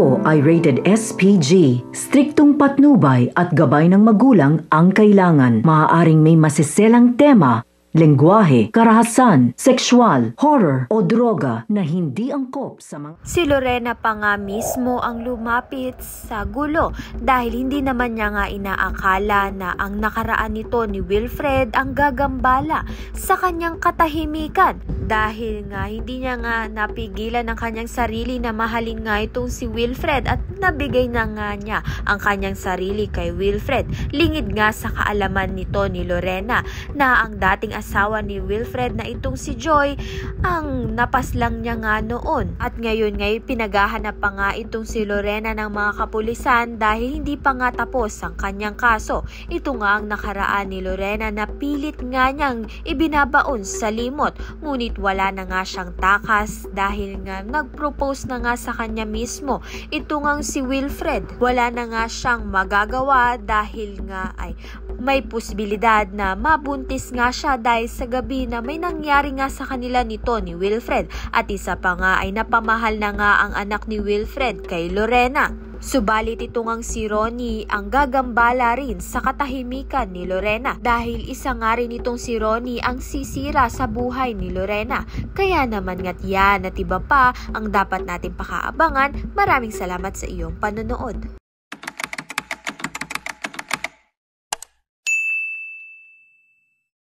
Ito ay rated SPG. Striktong patnubay at gabay ng magulang ang kailangan. Maaaring may masiselang tema, lengguwahe, karahasan, sexual, horror o droga na hindi angkop sa mga... Si Lorena pa nga mismo ang lumapit sa gulo dahil hindi naman niya nga inaakala na ang nakaraan nito ni Wilfred ang gagambala sa kanyang katahimikan. Dahil nga hindi niya nga napigilan ang kanyang sarili na mahalin nga itong si Wilfred at nabigay na nga niya ang kanyang sarili kay Wilfred. Lingid nga sa kaalaman nito ni Lorena na ang dating asawa ni Wilfred na itong si Joy ang napaslang niya nga noon. At ngayon pinaghahanap pa nga itong si Lorena ng mga kapulisan dahil hindi pa nga tapos ang kanyang kaso. Ito nga ang nakaraan ni Lorena na pilit nga niyang ibinabaon sa limot. Ngunit wala na nga siyang takas dahil nga nag-propose na nga sa kanya mismo. Ito nga si Wilfred. Wala na nga siyang magagawa dahil nga ay may posibilidad na mabuntis nga siya dahil sa gabi na may nangyari nga sa kanila nito ni Wilfred. At isa pa nga ay napamahal na nga ang anak ni Wilfred kay Lorena. Subalit ito ngang si Ronnie ang gagambala rin sa katahimikan ni Lorena dahil isa nga rin itong si Ronnie ang sisira sa buhay ni Lorena. Kaya naman nga't yan at iba pa ang dapat natin pakaabangan. Maraming salamat sa iyong panonood.